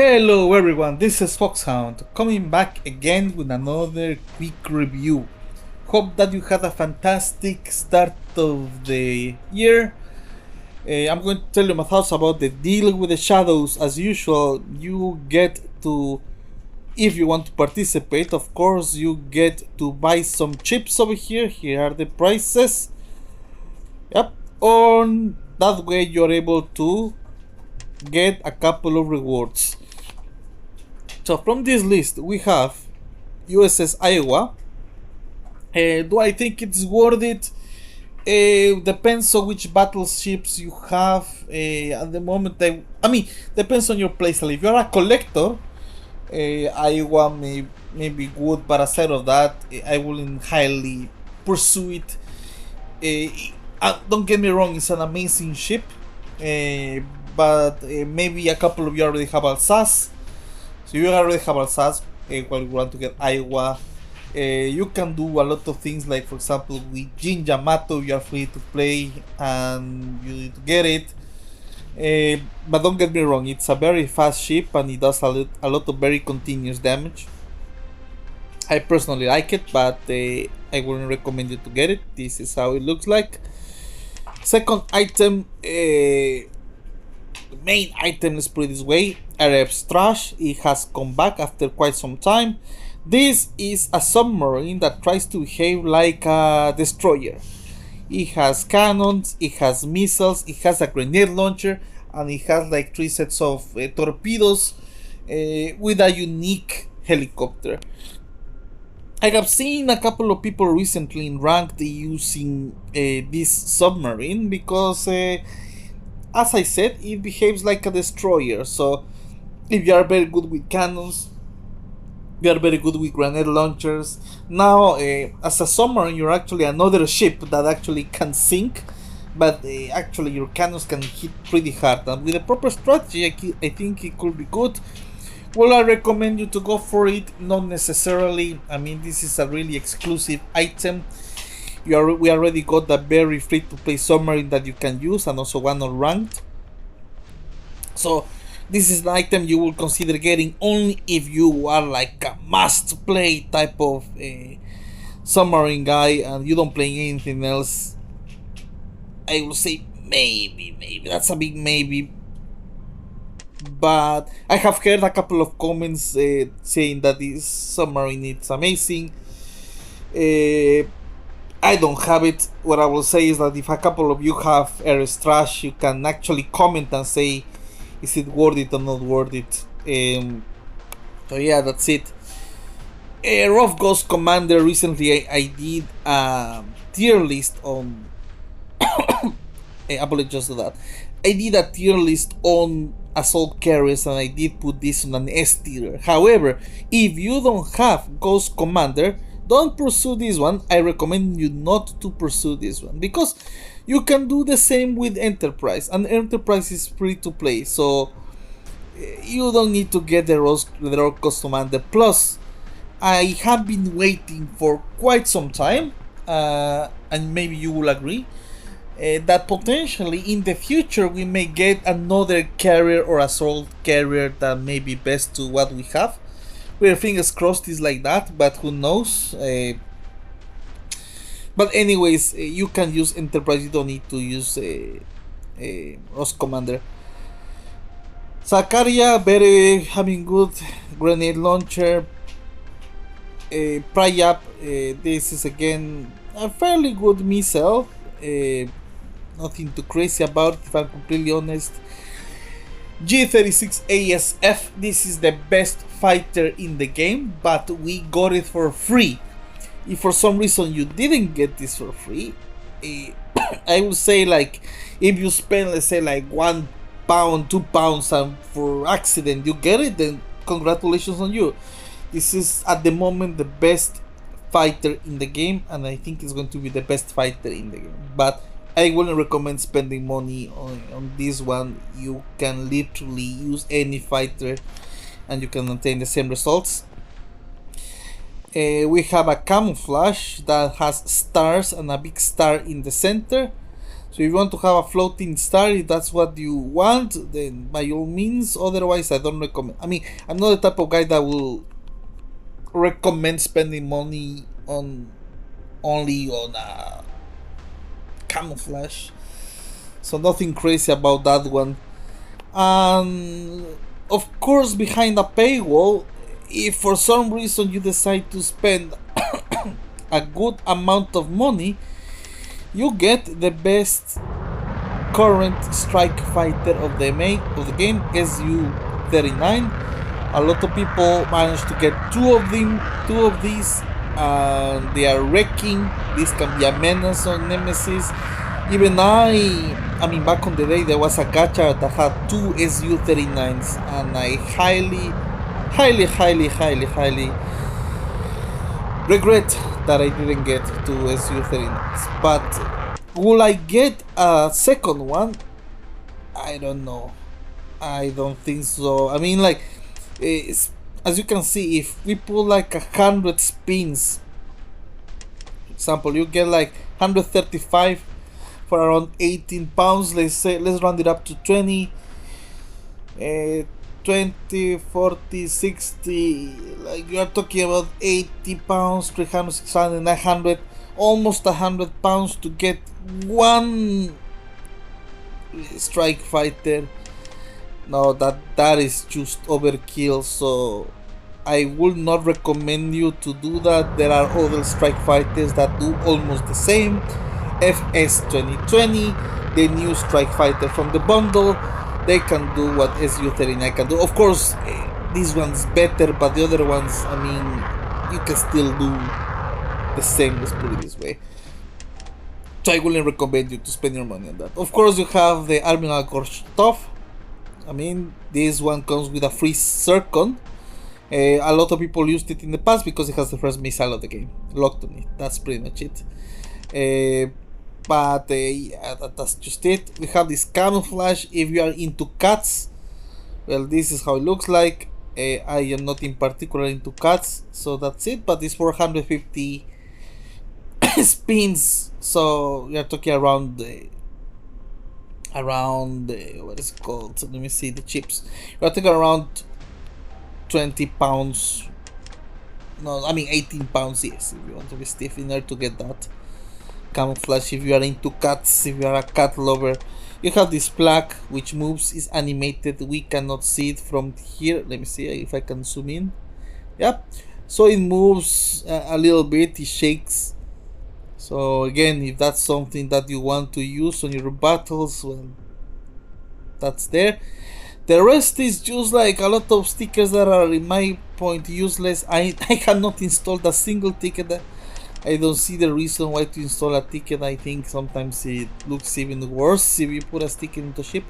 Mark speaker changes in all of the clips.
Speaker 1: Hello everyone, this is Foxhound, coming back again with another quick review. Hope that you had a fantastic start of the year. I'm going to tell you my thoughts about the deal with the shadows. As usual, you get to, if you want to participate, of course, you get to buy some chips over here. Here are the prices. Yep, on that way you're able to get a couple of rewards. So from this list we have USS Iowa. Do I think it's worth it? Depends on which battleships you have. At the moment, I mean, depends on your playstyle. If you're a collector, Iowa may be good, but aside of that, I wouldn't highly pursue it. Don't get me wrong, it's an amazing ship, but maybe a couple of you already have Alsace. So you already have Alsace, while you want to get Iowa. You can do a lot of things, like for example with Jin Yamato you are free to play and you need to get it. But don't get me wrong, it's a very fast ship and it does a lot of very continuous damage. I personally like it, but I wouldn't recommend you to get it. This is how it looks like. Second item, the main item, let's put it this way, RF's Trash. It has come back after quite some time. This is a submarine that tries to behave like a destroyer. It has cannons, it has missiles, it has a grenade launcher, and it has like 3 sets of torpedoes with a unique helicopter. I have seen a couple of people recently in ranked using this submarine because as I said, it behaves like a destroyer. So if you are very good with cannons, you are very good with grenade launchers. Now, as a submarine, you're actually another ship that actually can sink, but actually your cannons can hit pretty hard. And with a proper strategy, I think it could be good. Well, I recommend you to go for it. Not necessarily. I mean, this is a really exclusive item. We already got a very free-to-play submarine that you can use, and also one on ranked. So this is an item you will consider getting only if you are like a must-play type of submarine guy and you don't play anything else. I will say maybe. That's a big maybe. But I have heard a couple of comments saying that this submarine is amazing. I don't have it. What I will say is that if a couple of you have RS Trash, you can actually comment and say, is it worth it or not worth it? So yeah, that's it. Rough Ghost Commander, recently I did a tier list on apologies to that. I did a tier list on assault carriers and I did put this on an S tier. However, if you don't have Ghost Commander, don't pursue this one. I recommend you not to pursue this one because you can do the same with Enterprise, and Enterprise is free to play, so you don't need to get the Raw Ghost Commander. Plus, I have been waiting for quite some time, and maybe you will agree, that potentially in the future we may get another carrier or assault carrier that may be best to what we have. We're fingers crossed it's like that, but who knows. But anyways, you can use Enterprise, you don't need to use Ross Commander. Zakaria, very having good grenade launcher. Pryap, this is again a fairly good missile. Nothing too crazy about it, if I'm completely honest. G36 ASF, this is the best fighter in the game, but we got it for free. If for some reason you didn't get this for free, I would say, like, if you spend, let's say, like £1, £2, and for accident you get it, then congratulations on you. This is at the moment the best fighter in the game, and I think it's going to be the best fighter in the game. But I wouldn't recommend spending money on this one. You can literally use any fighter and you can obtain the same results. We have a camouflage that has stars and a big star in the center. So if you want to have a floating star, if that's what you want, then by all means. Otherwise, I don't recommend. I mean, I'm not the type of guy that will recommend spending money on only on camouflage. So nothing crazy about that one. And of course, behind a paywall, if for some reason you decide to spend a good amount of money, you get the best current strike fighter of the game, SU-39. A lot of people manage to get two of these, and they are wrecking. This can be a menace on Nemesis. Even I mean, back on the day there was a gacha that had two SU-39s, and I highly regret that I didn't get two SU-39s. But will I get a second one? I don't know. I don't think so. I mean, like, as you can see, if we put like 100 spins, for example, you get like 135 for around 18 pounds. Let's round it up to 20. 20, 40, 60, like you are talking about 80 pounds, 300, 600, 900, almost 100 pounds to get one strike fighter. No, that is just overkill. So I would not recommend you to do that. There are other strike fighters that do almost the same. FS 2020, the new strike fighter from the bundle, they can do what SU-39 can do. Of course, this one's better, but the other ones, I mean, you can still do the same, let's put it this way. So I wouldn't recommend you to spend your money on that. Of course, you have the Admiral Gorshkov. I mean, this one comes with a free Zircon. A lot of people used it in the past because it has the first missile of the game locked on it. That's pretty much it. But yeah, that's just it. We have this camouflage. If you are into cats, well, this is how it looks like. I am not in particular into cats, so that's it. But it's 450 spins, so we are talking around what is it called? So let me see the chips. We are talking around 20 pounds. No, I mean 18 pounds. Yes, if you want to be stiff in there to get that camouflage. If you are into cats, if you are a cat lover, you have this plaque which moves, is animated. We cannot see it from here. Let me see if I can zoom in. Yep, so it moves a little bit, it shakes. So again, if that's something that you want to use on your battles, well, that's there. The rest is just like a lot of stickers that are, in my point, useless. I have not installed a single ticket. I don't see the reason why to install a ticket. I think sometimes it looks even worse if you put a sticker into ship.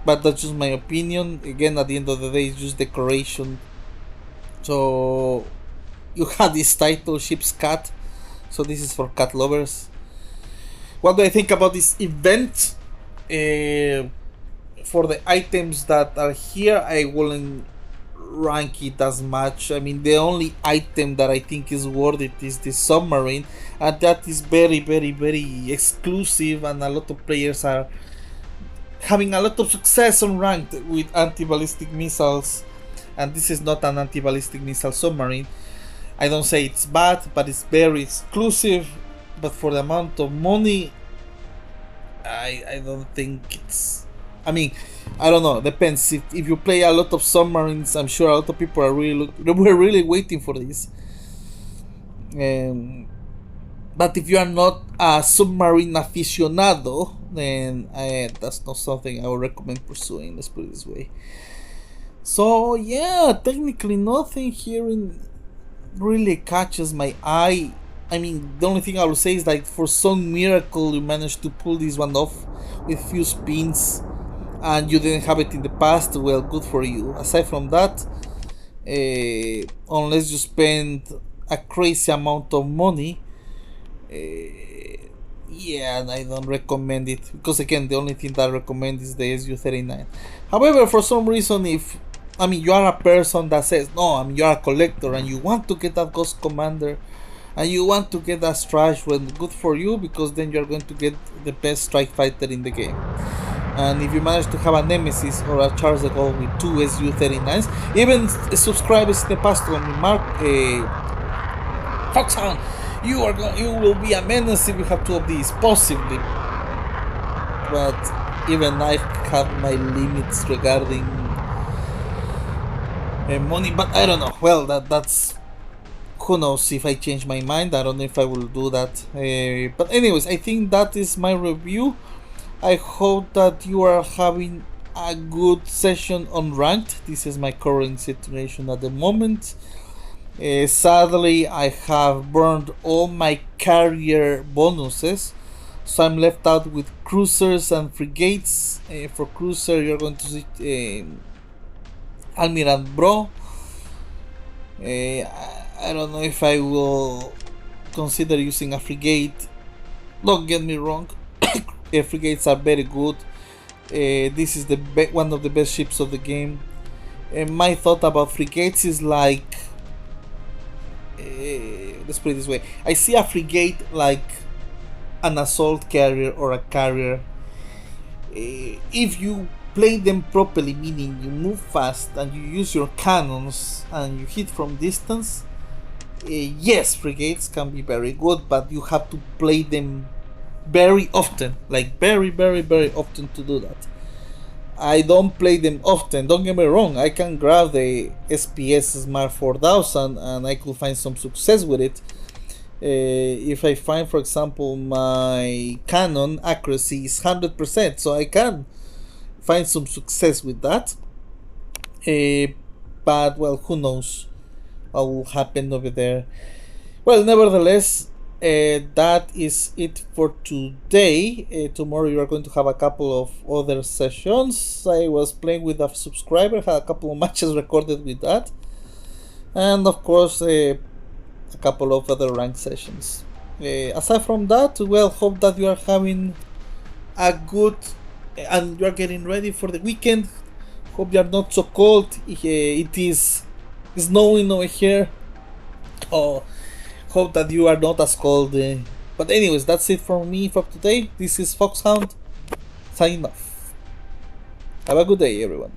Speaker 1: But that's just my opinion. Again, at the end of the day, it's just decoration. So you have this title, Ship's Cat. So this is for cat lovers. What do I think about this event? For the items that are here, I wouldn't rank it as much. I mean, the only item that I think is worth it is the submarine, and that is very exclusive, and a lot of players are having a lot of success on ranked with anti-ballistic missiles, and this is not an anti-ballistic missile submarine. I don't say it's bad, but it's very exclusive. But for the amount of money, I don't think it's... I mean, I don't know. Depends. If you play a lot of submarines, I'm sure a lot of people are really waiting for this. But if you are not a submarine aficionado, then that's not something I would recommend pursuing. Let's put it this way. So yeah, technically nothing here really catches my eye. I mean, the only thing I will say is like, for some miracle you managed to pull this one off with few spins, and you didn't have it in the past. Well, good for you. Aside from that, unless you spend a crazy amount of money, yeah, I don't recommend it, because again, the only thing that I recommend is the SU-39. However, for some reason, if you are a person that says, no, you are a collector and you want to get that Ghost Commander, and you want to get a strike when good for you, because then you're going to get the best strike fighter in the game. And if you manage to have a Nemesis or a Charles de Gaulle with 2 SU-39s, even subscribers in the past told me, Mark, Foxhound, you will be a menace if you have 2 of these, possibly. But even I have my limits regarding money, but I don't know. Well, that's who knows if I change my mind. I don't know if I will do that. But anyways, I think that is my review. I hope that you are having a good session on ranked. This is my current situation at the moment. Sadly, I have burned all my carrier bonuses, so I'm left out with cruisers and frigates. For cruiser, you're going to see Almirant Bro. I don't know if I will consider using a frigate. Don't get me wrong, frigates are very good. This is one of the best ships of the game. My thought about frigates is like, let's put it this way: I see a frigate like an assault carrier or a carrier. If you play them properly, meaning you move fast and you use your cannons and you hit from distance, yes, frigates can be very good, but you have to play them very often, like very often to do that. I don't play them often, don't get me wrong. I can grab the SPS Smart 4000 and I could find some success with it. If I find, for example, my cannon accuracy is 100%, so I can find some success with that. But well, who knows what will happen over there. Well, nevertheless, that is it for today. Tomorrow you are going to have a couple of other sessions. I was playing with a subscriber, had a couple of matches recorded with that, and of course a couple of other rank sessions. Aside from that, well, hope that you are having a good and you are getting ready for the weekend. Hope you are not so cold. It is snowing over here. Oh, hope that you are not as cold. But anyways, that's it from me for today. This is Foxhound signing off. Have a good day, everyone.